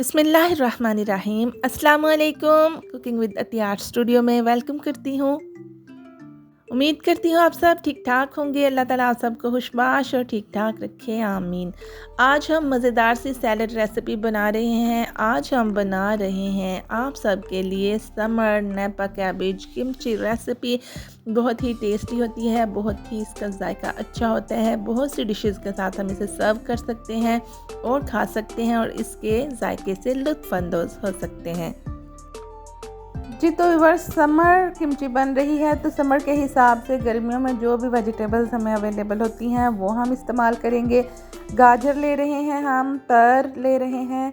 बिस्मिल्लाहिर्रहमानिर्रहीम। अस्सलाम वालेकुम। कुकिंग विद अतियार स्टूडियो में वेलकम करती हूँ। उम्मीद करती हूँ आप सब ठीक ठाक होंगे। अल्लाह ताला आप सबको खुशबाश और ठीक ठाक रखे, आमीन। आज हम मज़ेदार सी सैलड रेसिपी बना रहे हैं। आज हम बना रहे हैं आप सब के लिए summer Nipah cabbage kimchi recipe. बहुत ही टेस्टी होती है, बहुत ही इसका जायका अच्छा होता है। बहुत सी डिशेस के साथ हम इसे सर्व कर सकते हैं और खा सकते हैं और इसके जायके से लुत्फ़अंदोज़ हो सकते हैं। जी तो व्यूअर्स, समर किमची बन रही है तो समर के हिसाब से गर्मियों में जो भी वेजिटेबल्स हमें अवेलेबल होती हैं वो हम इस्तेमाल करेंगे। गाजर ले रहे हैं, हम तर ले रहे हैं,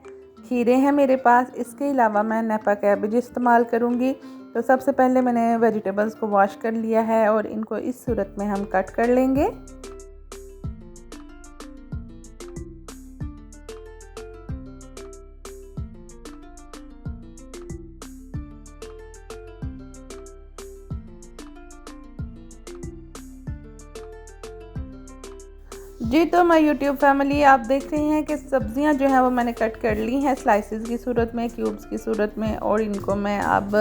खीरे हैं मेरे पास। इसके अलावा मैं नेपा कैबेज इस्तेमाल करूँगी। तो सबसे पहले मैंने वेजिटेबल्स को वॉश कर लिया है और इनको इस सूरत में हम कट कर लेंगे। जी तो माय यूट्यूब फैमिली, आप देख रहे हैं कि सब्जियां जो हैं वो मैंने कट कर ली हैं स्लाइसेस की सूरत में, क्यूब्स की सूरत में, और इनको मैं अब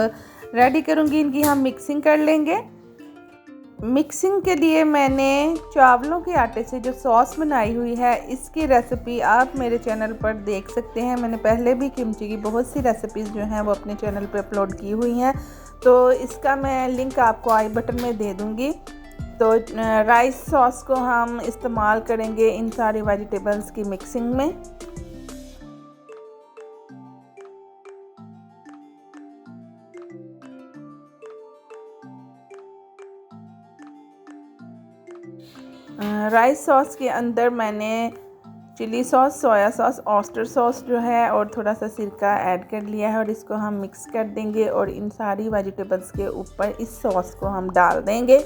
रेडी करूंगी। इनकी हम मिक्सिंग कर लेंगे। मिक्सिंग के लिए मैंने चावलों के आटे से जो सॉस बनाई हुई है, इसकी रेसिपी आप मेरे चैनल पर देख सकते हैं। मैंने पहले भी किमची की बहुत सी रेसिपीज़ जो हैं वो अपने चैनल पर अपलोड की हुई हैं, तो इसका मैं लिंक आपको आई बटन में दे दूँगी। तो राइस सॉस को हम इस्तेमाल करेंगे इन सारी वेजिटेबल्स की मिक्सिंग में। राइस सॉस के अंदर मैंने chilli sauce, soya sauce, oyster sauce जो है और थोड़ा सा सिरका ऐड कर लिया है और इसको हम मिक्स कर देंगे और इन सारी वेजिटेबल्स के ऊपर इस सॉस को हम डाल देंगे।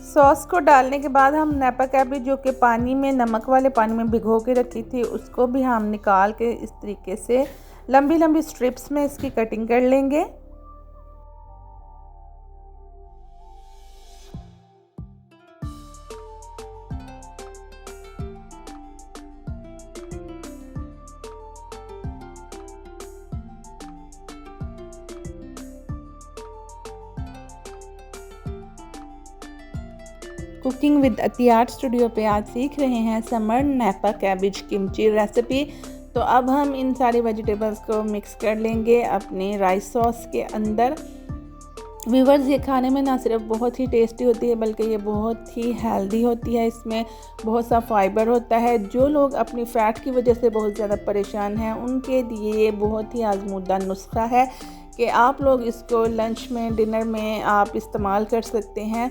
सॉस को डालने के बाद हम नेपा कैबेज जो कि पानी में, नमक वाले पानी में भिगो के रखी थी, उसको भी हम निकाल के इस तरीके से लंबी लंबी स्ट्रिप्स में इसकी कटिंग कर लेंगे। कुकिंग विद अतियार स्टूडियो पे आज सीख रहे हैं summer Nipah cabbage kimchi recipe. तो अब हम इन सारी वेजिटेबल्स को मिक्स कर लेंगे अपने राइस सॉस के अंदर। व्यूअर्स, ये खाने में ना सिर्फ बहुत ही टेस्टी होती है बल्कि ये बहुत ही हेल्दी होती है। इसमें बहुत सा फाइबर होता है। जो लोग अपनी फ़ैट की वजह से बहुत ज़्यादा परेशान हैं उनके लिए ये बहुत ही आजमूदा नुस्खा है कि आप लोग इसको लंच में, डिनर में आप इस्तेमाल कर सकते हैं।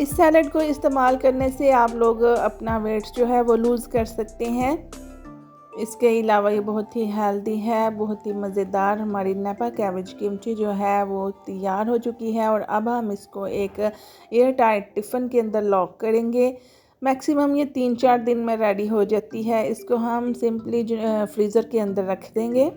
इस सैलड को इस्तेमाल करने से आप लोग अपना वेट जो है वो लूज़ कर सकते हैं। इसके अलावा ये बहुत ही हेल्दी है, बहुत ही मज़ेदार। हमारी नेपा कैबेज किमची जो है वो तैयार हो चुकी है और अब हम इसको एक एयर टाइट टिफ़िन के अंदर लॉक करेंगे। मैक्सिमम ये 3-4 दिन में रेडी हो जाती है। इसको हम सिंपली फ्रीज़र के अंदर रख देंगे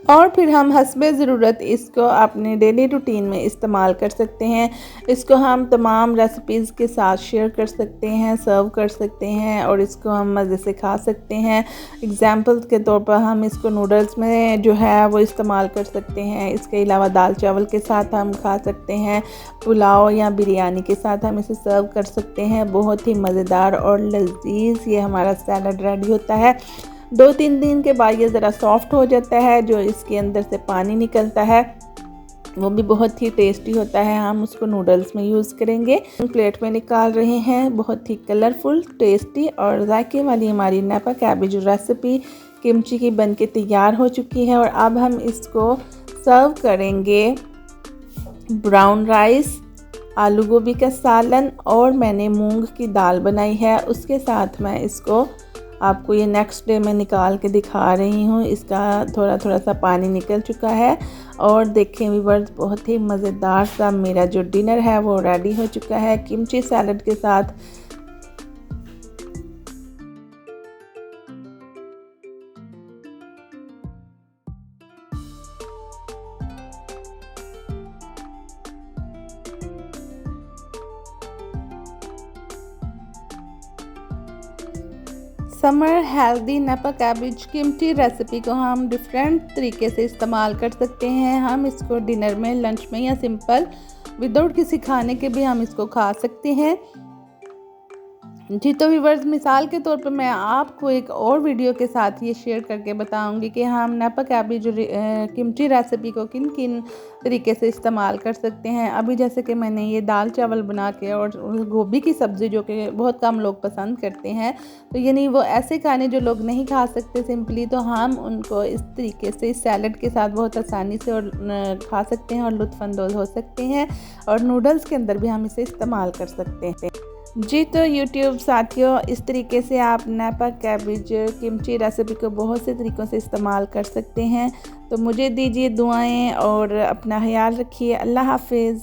और फिर हम हस्बे ज़रूरत इसको अपने डेली रूटीन में इस्तेमाल कर सकते हैं। इसको हम तमाम रेसिपीज़ के साथ शेयर कर सकते हैं, सर्व कर सकते हैं और इसको हम मज़े से खा सकते हैं। एग्जांपल्स के तौर पर हम इसको नूडल्स में जो है वो इस्तेमाल कर सकते हैं। इसके अलावा दाल चावल के साथ हम खा सकते हैं, पुलाव या बिरयानी के साथ हम इसे सर्व कर सकते हैं। बहुत ही मज़ेदार और लजीज ये हमारा सैलड रेडी होता है। 2-3 दिन के बाद ये ज़रा सॉफ्ट हो जाता है। जो इसके अंदर से पानी निकलता है वो भी बहुत ही टेस्टी होता है। हम उसको नूडल्स में यूज़ करेंगे। प्लेट में निकाल रहे हैं। बहुत ही कलरफुल, टेस्टी और जायके वाली हमारी नेपा कैबेज रेसिपी किमची की बनके तैयार हो चुकी है और अब हम इसको सर्व करेंगे ब्राउन राइस, आलू गोभी का सालन और मैंने मूंग की दाल बनाई है उसके साथ। मैं इसको आपको ये नेक्स्ट डे में निकाल के दिखा रही हूँ। इसका थोड़ा थोड़ा सा पानी निकल चुका है और देखें व्यूअर्स, बहुत ही मज़ेदार सा मेरा जो डिनर है वो रेडी हो चुका है किमची सैलड के साथ। समर हेल्दी नपा कैबिज किम्ची रेसिपी को हम डिफरेंट तरीके से इस्तेमाल कर सकते हैं। हम इसको डिनर में, लंच में या सिंपल विदाउट किसी खाने के भी हम इसको खा सकते हैं। जी तो व्यूअर्स, मिसाल के तौर पर मैं आपको एक और वीडियो के साथ ये शेयर करके बताऊंगी कि हम नपा कैबिज किम्ची रेसिपी को किन किन तरीके से इस्तेमाल कर सकते हैं। अभी जैसे कि मैंने ये दाल चावल बना के और गोभी की सब्ज़ी जो कि बहुत कम लोग पसंद करते हैं, तो यानी वो ऐसे खाने जो लोग नहीं खा सकते सिंपली, तो हम उनको इस तरीके से इस सैलड के साथ बहुत आसानी से और खा सकते हैं और लुत्फ़अंदोज़ हो सकते हैं। और नूडल्स के अंदर भी हम इसे इस्तेमाल कर सकते हैं। जी तो यूट्यूब साथियों, इस तरीके से आप नपा कैबिज किम्ची रेसिपी को बहुत से तरीक़ों से इस्तेमाल कर सकते हैं। तो मुझे दीजिए दुआएं और अपना ख्याल रखिए। अल्लाह हाफिज़।